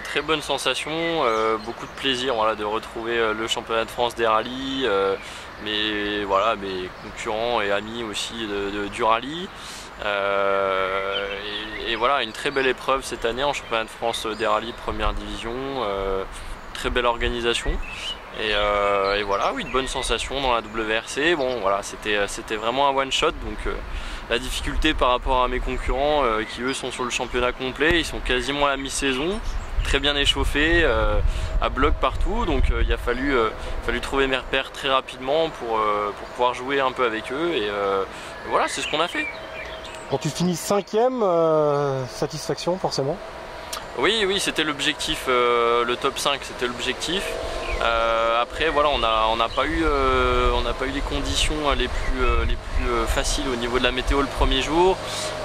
Très bonne sensation, beaucoup de plaisir voilà, de retrouver le championnat de France des rallyes, mais voilà, mes concurrents et amis aussi du rallye. Et voilà, une très belle épreuve cette année en championnat de France des rallyes première division, très belle organisation. Et voilà, oui, de bonnes sensations dans la WRC. Bon voilà, c'était vraiment un one shot, donc la difficulté par rapport à mes concurrents qui eux sont sur le championnat complet, ils sont quasiment à la mi-saison. Très bien échauffé, à bloc partout, donc il a fallu trouver mes repères très rapidement pour pouvoir jouer un peu avec eux, et voilà, c'est ce qu'on a fait. Quand tu finis 5e, satisfaction forcément? Oui, c'était l'objectif, le top 5 c'était l'objectif. Après voilà, on n'a pas eu les conditions les plus faciles au niveau de la météo le premier jour.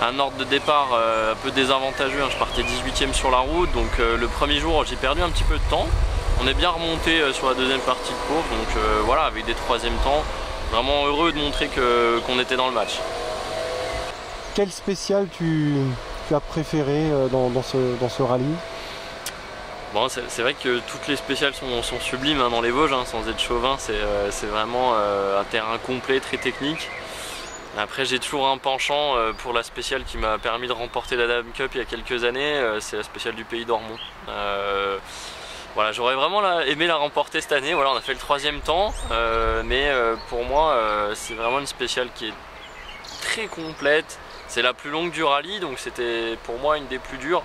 Un ordre de départ un peu désavantageux, hein. Je partais 18e sur la route, donc le premier jour j'ai perdu un petit peu de temps. On est bien remonté sur la deuxième partie de course, donc voilà, avec des troisièmes temps, vraiment heureux de montrer qu'on était dans le match. Quel spécial tu as préféré dans ce rallye? Bon, c'est vrai que toutes les spéciales sont sublimes hein, dans les Vosges, hein, sans être chauvin, c'est vraiment un terrain complet, très technique. Après j'ai toujours un penchant pour la spéciale qui m'a permis de remporter la Dame Cup il y a quelques années, c'est la spéciale du Pays d'Ormont. Voilà, j'aurais vraiment aimé la remporter cette année, voilà, on a fait le troisième temps, mais pour moi c'est vraiment une spéciale qui est très complète. C'est la plus longue du rallye, donc c'était pour moi une des plus dures.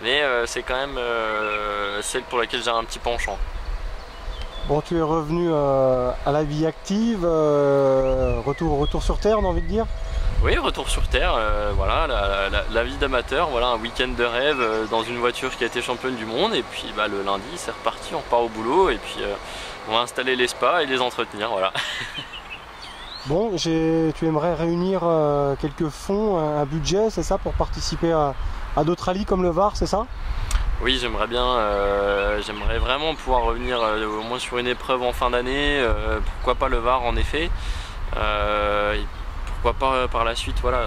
Mais c'est quand même celle pour laquelle j'ai un petit penchant. Bon, tu es revenu à la vie active, retour sur terre, on a envie de dire? Oui, retour sur terre, voilà, la vie d'amateur, voilà, un week-end de rêve dans une voiture qui a été championne du monde, et puis bah, le lundi c'est reparti, on repart au boulot, et puis on va installer les spas et les entretenir, voilà. Bon, tu aimerais réunir quelques fonds, un budget, c'est ça, pour participer à d'autres rallyes comme le Var, c'est ça? Oui, j'aimerais bien, j'aimerais vraiment pouvoir revenir au moins sur une épreuve en fin d'année, pourquoi pas le Var en effet, pourquoi pas par la suite voilà,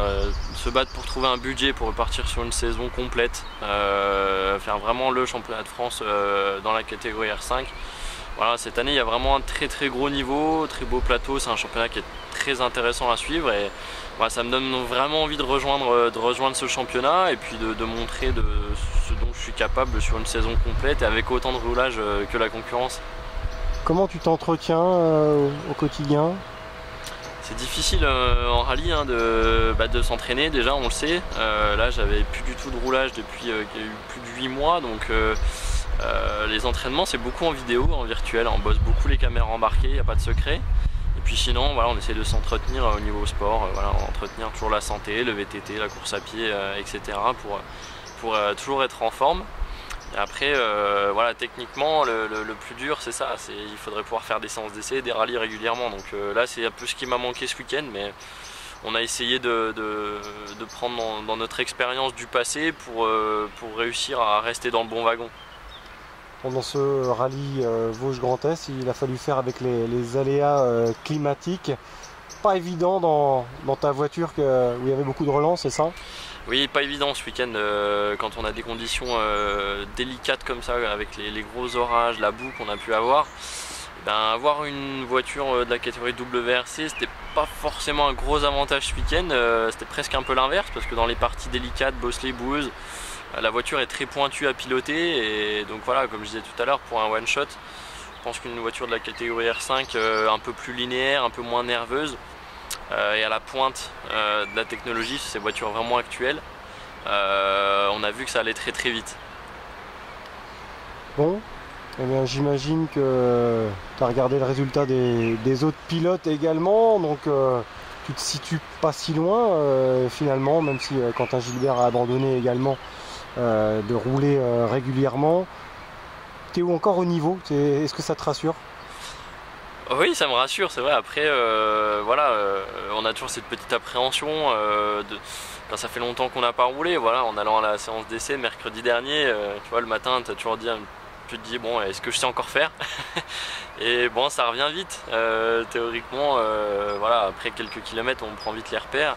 se battre pour trouver un budget pour repartir sur une saison complète, faire vraiment le championnat de France dans la catégorie R5. Voilà, cette année il y a vraiment un très gros niveau, très beau plateau, c'est un championnat qui est très intéressant à suivre, et voilà, ça me donne vraiment envie de rejoindre ce championnat et puis de montrer de ce dont je suis capable sur une saison complète et avec autant de roulage que la concurrence. Comment tu t'entretiens au quotidien? C'est difficile en rallye hein, de s'entraîner, déjà on le sait. Là j'avais plus du tout de roulage depuis qu'il y a eu plus de 8 mois, donc les entraînements c'est beaucoup en vidéo, en virtuel, on bosse beaucoup les caméras embarquées, il n'y a pas de secret. Et puis sinon voilà, on essaie de s'entretenir au niveau sport, voilà, entretenir toujours la santé, le VTT, la course à pied, etc. pour toujours être en forme. Et après voilà, techniquement le plus dur c'est ça, il faudrait pouvoir faire des séances d'essai, des rallyes régulièrement. Donc là c'est un peu ce qui m'a manqué ce week-end, mais on a essayé de prendre dans notre expérience du passé pour réussir à rester dans le bon wagon. Pendant ce rallye Vosges Grand Est, il a fallu faire avec les aléas climatiques. Pas évident dans ta voiture où il y avait beaucoup de relance, c'est ça? Oui, pas évident ce week-end quand on a des conditions délicates comme ça, avec les gros orages, la boue qu'on a pu avoir. Ben, avoir une voiture de la catégorie WRC, c'était pas forcément un gros avantage ce week-end, c'était presque un peu l'inverse, parce que dans les parties délicates, bosselées, boueuses, la voiture est très pointue à piloter, et donc voilà, comme je disais tout à l'heure, pour un one shot, je pense qu'une voiture de la catégorie R5 un peu plus linéaire, un peu moins nerveuse, et à la pointe de la technologie sur ces voitures vraiment actuelles, on a vu que ça allait très vite. Bon, eh bien, j'imagine que tu as regardé le résultat des autres pilotes également, donc tu te situes pas si loin finalement, même si Quentin Gilbert a abandonné également de rouler régulièrement. Tu es encore au niveau? Est-ce que ça te rassure? Oui, ça me rassure, c'est vrai. Après, voilà, on a toujours cette petite appréhension quand ça fait longtemps qu'on n'a pas roulé. Voilà, en allant à la séance d'essai mercredi dernier, tu vois, le matin, tu te dis bon, est-ce que je sais encore faire? Et bon, ça revient vite. Théoriquement, voilà, après quelques kilomètres, on prend vite les repères.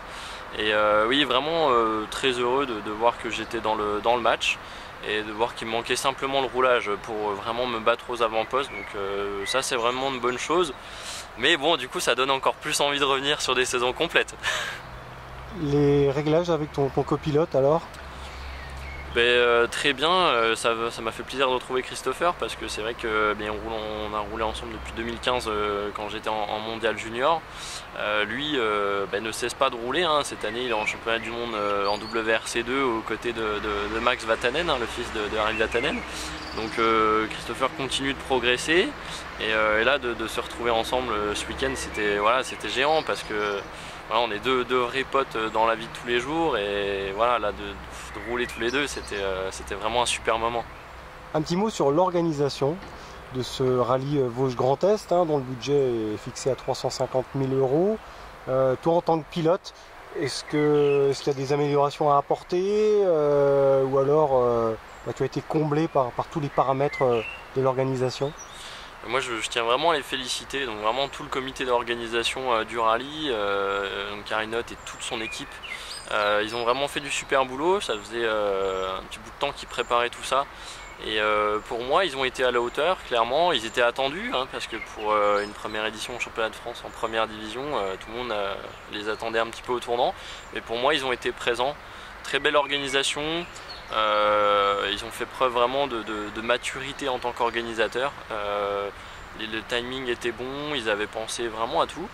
Et oui, vraiment très heureux de voir que j'étais dans le match et de voir qu'il me manquait simplement le roulage pour vraiment me battre aux avant-postes. Donc ça, c'est vraiment une bonne chose. Mais bon, du coup, ça donne encore plus envie de revenir sur des saisons complètes. Les réglages avec ton copilote alors? Très bien, ça m'a fait plaisir de retrouver Christopher parce que c'est vrai que on a roulé ensemble depuis 2015 quand j'étais en mondial junior. Lui ne cesse pas de rouler, hein. Cette année il est en championnat du monde en WRC2 aux côtés de Max Vatanen, hein, le fils de Harry Vatanen. Donc Christopher continue de progresser et là de se retrouver ensemble ce week-end, c'était géant parce que voilà, on est deux vrais potes dans la vie de tous les jours et voilà, là de rouler tous les deux, c'était vraiment un super moment. Un petit mot sur l'organisation de ce rallye Vosges Grand Est, hein, dont le budget est fixé à 350 000 €. Toi en tant que pilote, est-ce qu'il y a des améliorations à apporter ou alors tu as été comblé par tous les paramètres de l'organisation? Moi je tiens vraiment à les féliciter, donc vraiment tout le comité d'organisation du rallye, donc Karinote et toute son équipe. Ils ont vraiment fait du super boulot, ça faisait un petit bout de temps qu'ils préparaient tout ça. Et pour moi ils ont été à la hauteur, clairement, ils étaient attendus, hein, parce que pour une première édition au championnat de France en première division, tout le monde les attendait un petit peu au tournant. Mais pour moi ils ont été présents, très belle organisation. Ils ont fait preuve vraiment de maturité en tant qu'organisateurs. Le timing était bon, ils avaient pensé vraiment à tout.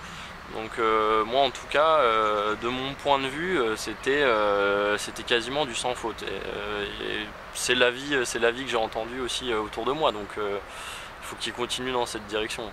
Donc moi en tout cas, de mon point de vue, c'était quasiment du sans faute. Et c'est l'avis que j'ai entendu aussi autour de moi. Donc il faut qu'ils continuent dans cette direction.